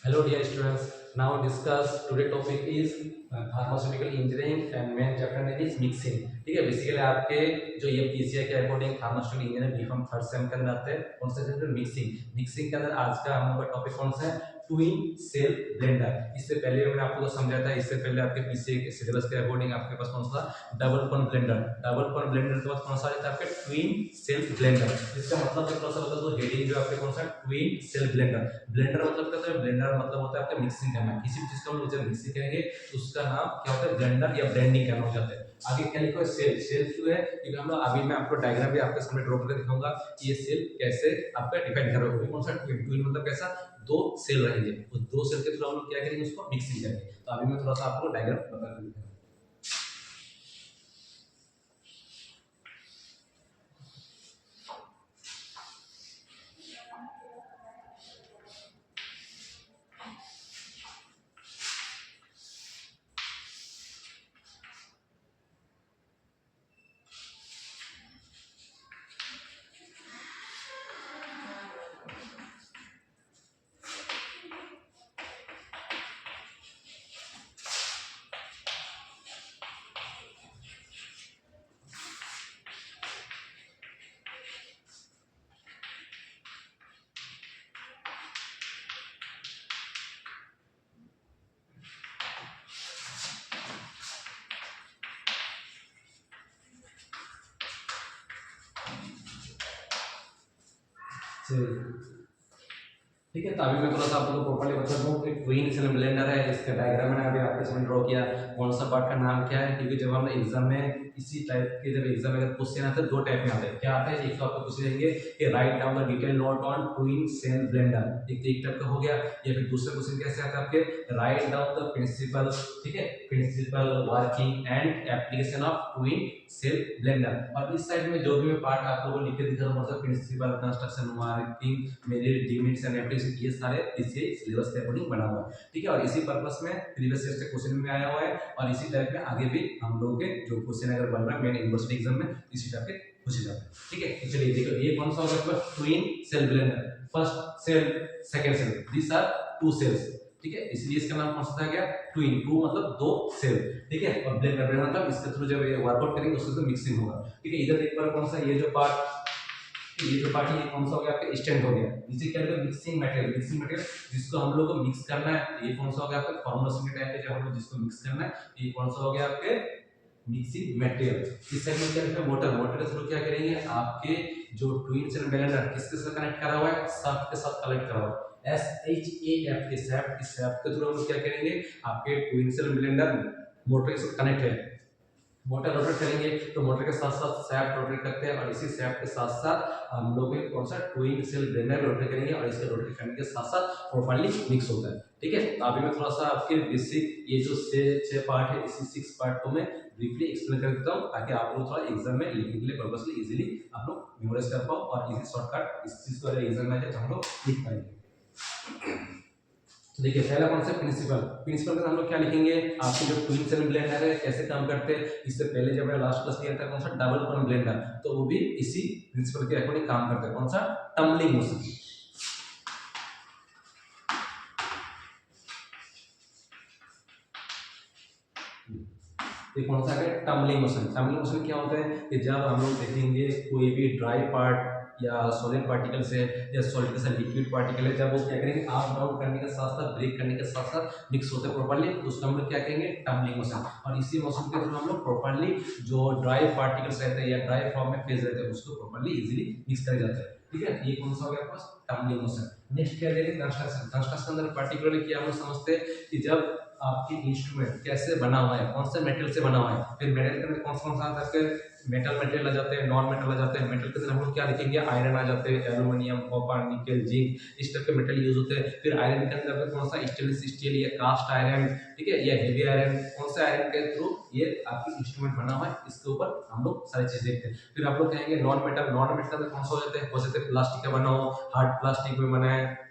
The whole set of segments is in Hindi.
Hello dear students, now discuss today topic is pharmaceutical engineering and main chapter name is mixing। ठीक है, बेसिकली आपके जो ये पीसीए के according pharmaceutical engineering BCom third sem के अंदर आते हैं। कौन सा चैप्टर? मिक्सिंग। मिक्सिंग के अंदर आज का हम लोग का टॉपिक कौन सा है? Twin shell blender. इससे पहले मैंने आपको समझाया था, इससे पहले आपके पीसीए के सिलेबस के अकॉर्डिंग आपके पास कौन सा double cone blender. Double cone blender के बाद कौन सा आता है आपके ट्विन सेल ब्लेंडर। इसका मतलब थोड़ा सा बता दो, हेडिंग जो आपके कौन सा ट्विन सेल ब्लेंडर। ब्लेंडर मतलब क्या होता है? ब्लेंडर मतलब होता है आपका मिक्सिंग करना। किसी भी चीज का हम लोग जब मिक्सिंग करेंगे तो उसका नाम क्या होता है? ब्लेंडर या ब्लेंडिंग करना हो जाता है। आगे क्या लिखो? सेल। सेल क्यों है? क्योंकि हम लोग अभी मैं आपको डायग्राम भी आपके सामने ड्रॉ करके दिखाऊंगा कि ये सेल कैसे आपका डिफाइन करोगे। कौन सा ट्विन? ट्विन मतलब कैसा? दो सेल रहेंगे, उस दो सेल के थ्रू हम लोग क्या करेंगे? उसको मिक्सिंग करेंगे। तो अभी मैं थोड़ा सा आपको डायग्राम बता दूंगा। ठीक है, तो अभी मैं थोड़ा सा आपको प्रॉपर्ली बता दूं कि ट्विन सेल ब्लेंडर है। इसका डायग्राम मैंने अभी आपके सामने ड्रॉ किया। कौन सा पार्ट का नाम क्या है? क्योंकि जब हम एग्जाम में इसी टाइप के जब एग्जाम में क्वेश्चन आते हैं, दो टाइप में आते हैं। क्या आता है? एक तो आपको पूछ लेंगे कि write down the detail note on twin shell blender, एक टाइप का हो गया। या फिर दूसरा क्वेश्चन कैसे आता है आपके? राइट डाउन द प्रिंसिपल, ठीक है, principle working and application of twin shell blender. और इस साइड में जो भी मैं पार्ट आप लोगों को लिख के दिखा रहा हूं, मतलब principle, construction, working, merit, limits and application, ये सारे इसी सिलेबस के अकॉर्डिंग बना हुआ है। ठीक है, और इसी पर्पस में प्रीवियस ईयर से क्वेश्चन में आया हुआ है और इसी टाइप में आगे भी हम लोगों के जो क्वेश्चन अगर बन रहा है मेन यूनिवर्सिटी एग्जाम में, इसी टाइप के पूछे जाते हैं। ठीक है, तो चलिए देखो ये कौन सा होगा? Twin shell blender. First shell, second shell, this are two shells. ठीक है, इसलिए इसका नाम कौन सा आ गया? ट्विन। टू मतलब दो सेल। ठीक है, और ब्लेंडर मतलब इसके थ्रू जब ये वर्कआउट करेंगे उसके थ्रू मिक्सिंग होगा। ठीक है, इधर एक बार कौन सा ये जो पार्ट, ये जो पार्ट ये कौन सा हो गया आपका? स्टैंड हो गया। नीचे क्या है? Mixing material. मिक्सिंग मटेरियल जिसको हम लोग को मिक्स करना है, ये कौन सा हो गया आपका? फॉर्मुलेशन के टाइप पे जो हम लोग जिसको मिक्स करना है, ये कौन सा हो गया आपके? Mixing material. इस साइड में क्या है? मोटर। मोटर के थ्रू क्या करेंगे? आपके जो ट्विन सेल ब्लेंडर किसके साथ कनेक्ट करा हुआ है? शाफ्ट के साथ कनेक्ट करा हुआ है, SHAFT के शाफ्ट। इस शाफ्ट के थ्रू हम लोग क्या करेंगे? आपके ट्विन सेल ब्लेंडर मोटर के साथ कनेक्ट है, मोटर रोटेट करेंगे तो मोटर के साथ साथ शाफ्ट रोटेट करते हैं और इसी शाफ्ट के साथ साथ हम लोग कौन सा? ट्विन सेल ब्लेंडर रोटेट करेंगे और इसके रोटेट करने के साथ साथ प्रॉपर्ली मिक्स होता है। ठीक है, तो अभी मैं थोड़ा सा आपके बेसिक ये जो छह पार्ट है, इसी 6 पार्ट को मैं ब्रीफली एक्सप्लेन कर देता हूँ ताकि आप लोग थोड़ा एग्जाम में लिखने के लिए पर्पसली इजीली आप लोग मेमोराइज कर पाओ और इजी शॉर्टकट इस चीज को अगर एग्जाम में आए तो हम लोग लिख पाएंगे। तो देखिए पहला कौन सा? प्रिंसिपल। प्रिंसिपल में हम लोग क्या लिखेंगे? आपके जो ट्विन सेल ब्लेंडर है कैसे काम करते हैं, इससे पहले जब मैं लास्ट क्लास लिया था कौन सा? डबल कॉन ब्लेंडर, तो वो भी इसी प्रिंसिपल के अकॉर्डिंग काम करते हैं। कौन सा? Tumbling motion. ये कौन सा है? Tumbling motion. टम्बलिंग मोशन क्या होता है कि जब हम लोग देखेंगे कोई भी ड्राई पार्ट या सॉलिड पार्टिकल से या सॉलिड के साथ लिक्विड पार्टिकल है, जब वो क्या करेंगे? अप डाउन करने के साथ साथ ब्रेक करने के साथ साथ मिक्स होते हैं प्रॉपर्ली, तो उसको हम लोग क्या कहेंगे? Tumbling motion. और इसी मोशन के थ्रू हम लोग प्रॉपर्ली जो ड्राई पार्टिकल्स रहते हैं या ड्राई फॉर्म में फेज रहते हैं उसको प्रॉपर्ली इजीली मिक्स करे जाते हैं। ठीक है, ये कौन सा हो गया आपके पास? Tumbling motion. नेक्स्ट क्या देखेंगे? कंस्ट्रक्शन। कंस्ट्रक्शन अंदर पर्टिकुलरली क्या हम लोग समझते हैं कि जब आपकी इंस्ट्रूमेंट कैसे बना हुआ है, कौन से मेटल से बना हुआ है, फिर मेटल के अंदर कौन सा आता है? मेटल मटेरियल आ जाते हैं, नॉन मेटल आ जाते हैं। मेटल के अंदर हम लोग क्या लिखेंगे? आयरन आ जाते हैं, एल्यूमिनियम, कॉपर, निकल, जिंक, इस टाइप के मेटल यूज होते हैं। फिर आयरन के अंदर कौन सा? स्टेनलेस स्टील या कास्ट आयरन, ठीक है, या हेवी आयरन। कौन सा आयरन के थ्रू ये आपकी इंस्ट्रूमेंट बना हुआ है, इसके ऊपर हम लोग सारी चीज देखते हैं। फिर आप लोग कहेंगे नॉन मेटल। नॉन मेटल के अंदर कौन सा हो जाते हैं? हो जाते हैं प्लास्टिक का बना हो, हार्ड प्लास्टिक में बना है,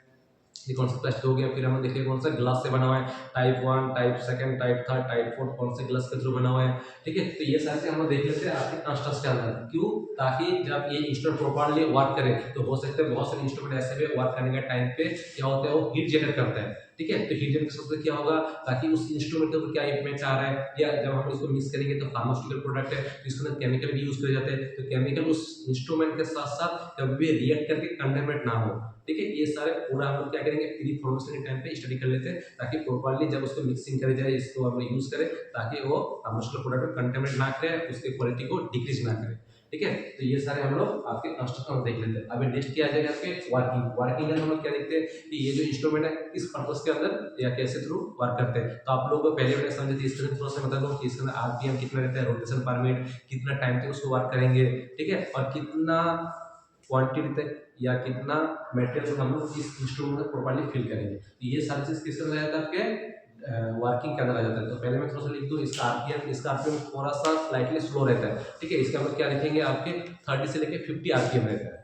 ये कौन सा प्लास्टिक हो गया। फिर हम देखिए कौन सा? ग्लास से बना हुआ है, टाइप 1, टाइप 2, टाइप 3, टाइप 4, कौन से ग्लास के थ्रू बना हुआ है। ठीक है, तो ये सारे हम लोग देख लेते हैं आपके कंस्ट्रक्शन के अंदर। क्यों? ताकि जब ये इंस्ट्रूमेंट प्रॉपर्ली वर्क करे तो हो सकता है बहुत सारे इंस्ट्रूमेंट ऐसे भी वर्क करने के टाइम पे क्या होता है? वो हीट जनरेट करता है। ठीक है। तो हीट जनरेशन से क्या होगा, ताकि उस इंस्ट्रूमेंट के ऊपर क्या इम्पैक्ट आ रहा है, या जब हम इसको मिक्स करेंगे तो फार्मास्यूटिकल प्रोडक्ट है तो इसके अंदर केमिकल भी यूज करे जाते हैं, तो केमिकल उस इंस्ट्रूमेंट के साथ साथ कभी भी रिएक्ट करके कंटेमिनेट ना हो। ठीक है, ये सारे पूरा हम लोग क्या करेंगे प्री फॉर्मेशन के टाइम पे स्टडी कर लेते हैं, ताकि प्रॉपर्ली जब उसको मिक्सिंग करी जाए इसको हम यूज करें, ताकि वो फार्मास्यूटिकल प्रोडक्ट में कंटेमिनेट ना करे, उसकी क्वालिटी को डिक्रीज ना करे। ठीक है, तो ये सारे हम लोग आपके कंस्ट्रक्शन में देख लेते हैं। अभी नेक्स्ट क्या आ जाएगा आपके वर्किंग। वर्किंग में हम लोग क्या देखते हैं कि ये जो इंस्ट्रूमेंट है किस पर्पस के अंदर या कैसे थ्रू वर्क करते हैं। तो आप लोगों को पहले मैंने समझे थे, इसके थोड़ा सा बता दूं कि इसके अंदर आरपीएम कितना रहता है, रोटेशन पर मिनट, कितना टाइम तक उसको वर्क करेंगे, ठीक है, और कितना क्वांटिटी तक या कितना मटेरियल हम लोग इस इंस्ट्रूमेंट में प्रॉपर्ली फिल करेंगे। तो ये सारी चीज किसके अंदर आ जाता है, आपके वर्किंग के अंदर आ जाता है। तो पहले मैं थोड़ा सा लिख दूं इसका आरपीएम थोड़ा सा स्लाइटली स्लो रहता है। ठीक है, इसका हम लोग क्या लिखेंगे, आपके 30 से लेके 50 आरपीएम रहता है।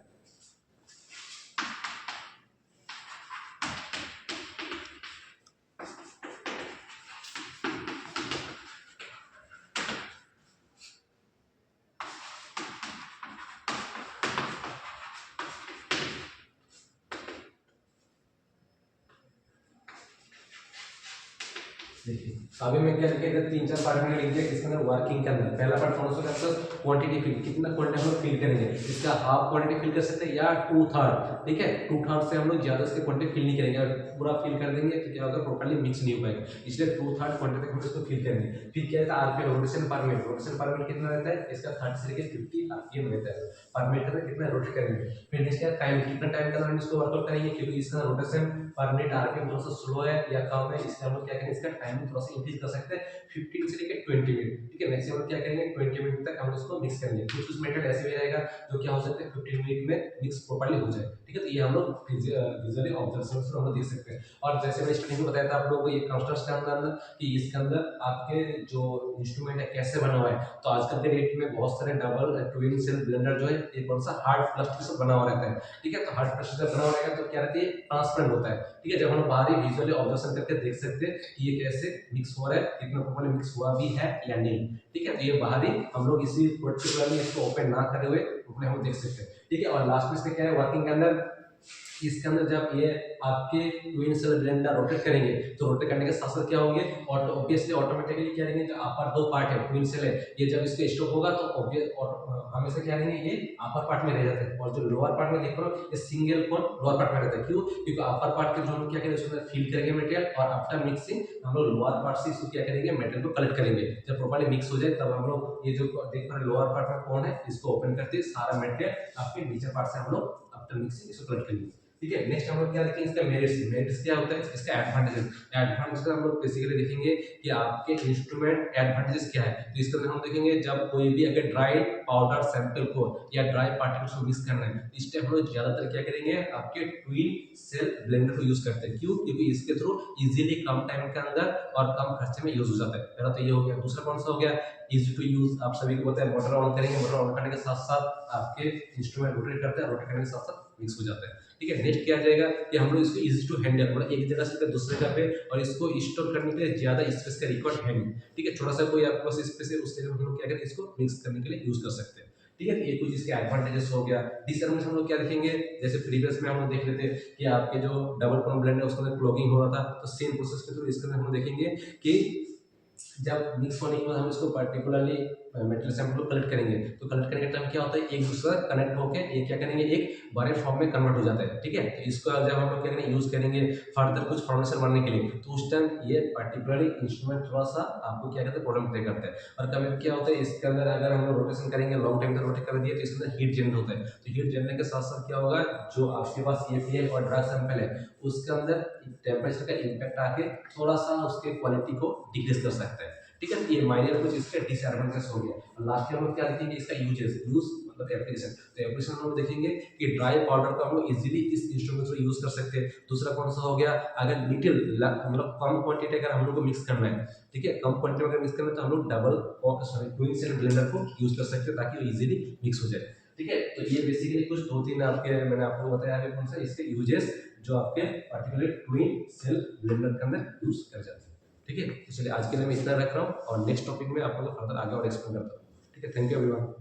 देखिए अभी मैं क्या लिखेगा, 3-4 पार्ट में लिख दिया इसके अंदर वर्किंग के अंदर। पहला पार्ट कौन सा होता है, क्वांटिटी फिल, कितना क्वांटिटी हम लोग फिल करेंगे, इसका हाफ क्वांटिटी फिल कर सकते हैं या 2/3। ठीक है, 2/3 से हम लोग ज्यादा इसकी क्वांटिटी फिल नहीं करेंगे, अगर पूरा फिल कर देंगे तो क्या होगा, प्रॉपर्ली मिक्स नहीं हो पाएगा, इसलिए 2/3 क्वांटिटी तक हम इसको फिल करेंगे। फिर क्या रहता है, आरपीएम रोटेशन पर मिनट। रोटेशन पर मिनट कितना रहता है, इसका 30 से लेकर 50 आरपीएम रहता है पर मिनट में, कितना रोटेट करेंगे। फिर नेक्स्ट क्या टाइम, कितना टाइम के अंदर हम इसको वर्कआउट करेंगे, क्योंकि इसका रोटेशन पर मिनट आरपीएम थोड़ा सा स्लो है या कम है, इसलिए हम लोग क्या करेंगे, इसका टाइम थोड़ा सा इंक्रीज कर सकते हैं 15 से लेकर 20 मिनट। ठीक है, मैक्सिमम क्या करेंगे 20 मिनट तक हम इसको मिक्स करेंगे। कुछ मेथड ऐसे भी रहेगा जो क्या हो सकते हैं 15 मिनट में मिक्स प्रॉपर्ली हो जाए। ठीक है, तो ये हम लोग विजुअली ऑब्जर्वेशन से हम लोग देख सकते हैं। और जैसे मैंने स्टार्टिंग में बताया था आप लोगों को, ये कंस्ट्रक्शन के अंदर कि इसके अंदर आपके जो इंस्ट्रूमेंट है कैसे बना हुआ है, तो आजकल के डेट में बहुत सारे डबल ट्विन सेल ब्लेंडर जो है ये कौन सा हार्ड प्लास्टिक से बना हुआ रहता है। ठीक है, तो हार्ड प्लास्टिक से बना हुआ रहेगा तो क्या रहती है, ट्रांसपेरेंट होता है। ठीक है, जब हम बाहरी विजुअली ऑब्जर्वेशन करके देख सकते हैं कि ये कैसे मिक्स हो रहा है, कितना प्रॉपर्ली मिक्स हुआ भी है या नहीं। ठीक है, तो ये बाहरी हम लोग इसी पर्टिकुलरली इसको ओपन ना करे हुए प्रॉपर्ली हम देख सकते हैं। ठीक है, और लास्ट में इसका क्या है, वर्किंग के अंदर इसके अंदर जब ये आपके ट्विन सेल ब्लेंडर रोटेट करेंगे तो रोटेट करने के साथ साथ क्या होंगे, और ऑब्वियसली ऑटोमेटिकली क्या रहेंगे, जो अपर दो पार्ट है ट्विन सेल है, ये जब इसको स्टॉप होगा तो ऑब्वियस हमेशा क्या रहेंगे, ये अपर पार्ट में रह जाते हैं, और जो लोअर पार्ट में देख रहे हो ये सिंगल कोन लोअर पार्ट में रहता है। क्यों, क्योंकि अपर पार्ट के जो हम क्या करेंगे उसमें फिल करेंगे मटेरियल, और आफ्टर मिक्सिंग हम लोग लोअर पार्ट से इसको क्या करेंगे, मटेरियल को कलेक्ट करेंगे। जब प्रॉपर्ली मिक्स हो जाए तब हम लोग ये जो देख रहे हैं लोअर पार्ट में कौन है, इसको ओपन करते सारा मटेरियल आपके नीचे पार्ट से हम लोग आफ्टर मिक्सिंग इसको कलेक्ट करेंगे। ठीक है, नेक्स्ट हम लोग क्या देखेंगे, इसका मेरिट्स। मेरिट्स क्या होता है, इसका एडवांटेजेस। एडवांटेजेस हम लोग बेसिकली देखेंगे कि आपके इंस्ट्रूमेंट एडवांटेजेस क्या है। तो इसके अंदर हम देखेंगे जब कोई भी अगर ड्राई पाउडर सैंपल को या ड्राई पार्टिकल्स को मिक्स करना है, इस टाइम हम लोग ज्यादातर क्या करेंगे, आपके ट्विन सेल ब्लेंडर को यूज करते हैं। क्यों, क्योंकि इसके थ्रू इजीली कम टाइम के अंदर और कम खर्चे में यूज हो जाता है। पहला तो ये हो गया। दूसरा कौन सा हो गया, इजी टू यूज। आप सभी को पता है, मोटर ऑन करेंगे, मोटर ऑन करने के साथ साथ आपके इंस्ट्रूमेंट रोटेट करते हैं, रोटेट करने के साथ साथ मिक्स हो जाता है। ठीक है, नेक्स्ट क्या आ जाएगा कि हम लोग इसको इजी टू हैंडल, मतलब एक जगह से दूसरे जगह पे, और इसको स्टोर करने के लिए ज्यादा स्पेस का रिक्वायर्ड है नहीं। ठीक है, थोड़ा सा कोई आपके पास स्पेस है, उस जगह हम लोग क्या करें, इसको मिक्स करने के लिए यूज कर सकते हैं। ठीक है, तो ये कुछ इसके एडवांटेजेस हो गया। डिसएडवांटेज हम लोग क्या देखेंगे, जैसे प्रीवियस में हम लोग देख लेते हैं कि आपके जो डबल कोन ब्लेंडर है उसके अंदर क्लॉगिंग हो रहा था, तो सेम प्रोसेस के थ्रू इसके अंदर हम देखेंगे कि जब मिक्स होने के बाद हम इसको पर्टिकुलरली मेटल सैंपल को कलेक्ट करेंगे, तो कलेक्ट करने के टाइम क्या होता है, एक दूसरे कनेक्ट होकर ये क्या करेंगे, एक बड़े फॉर्म में कन्वर्ट हो जाता है। ठीक है, तो इसको जब हम लोग क्या करेंगे, यूज करेंगे फर्दर कुछ फॉर्मेशन बनने के लिए, तो उस टाइम ये पर्टिकुलरली इंस्ट्रूमेंट थोड़ा सा आपको क्या कहते हैं, प्रॉब्लम क्रिएट करता है। और कभी क्या होता है, इसके अंदर अगर हम लोग रोटेशन करेंगे, लॉन्ग टाइम तक रोटेट कर दिए, तो इसके अंदर हीट जनरेट होता है। तो हीट जनरेट के साथ साथ क्या होगा, जो आपके पास एपीएल और ड्रग सैंपल है उसके अंदर टेम्परेचर का इम्पैक्ट आके थोड़ा सा उसके क्वालिटी को डिक्रीज कर सकता है। ठीक है, ये माइनर कुछ इसके डिसएडवांटेज हो गया। और लास्ट में हम लोग क्या देखेंगे, इसका यूजेस, यूज मतलब एप्लीकेशन। तो एप्लीकेशन हम लोग देखेंगे कि ड्राई पाउडर को हम लोग इजीली इस इंस्ट्रूमेंट से यूज कर सकते हैं। दूसरा कौन सा हो गया, अगर लिटिल मतलब कम क्वांटिटी अगर हम लोग को मिक्स करना है, ठीक है, कम क्वांटिटी में अगर मिक्स करना है तो हम लोग डबल ट्विन सेल ब्लेंडर को यूज कर सकते हैं, ताकि वो इजीली मिक्स हो जाए। ठीक है, तो ये बेसिकली कुछ 2-3 आपके मैंने आपको बताया है कौन सा इसके यूजेस जो आपके पर्टिकुलर ट्विन सेल ब्लेंडर के अंदर यूज कर जाते हैं। ठीक है, तो चलिए आज के लिए मैं इतना रख रहा हूँ, और नेक्स्ट टॉपिक में आप लोग फर्दर आगे और एक्सप्लेन करता हूँ। ठीक है, थैंक यू एवरीवन।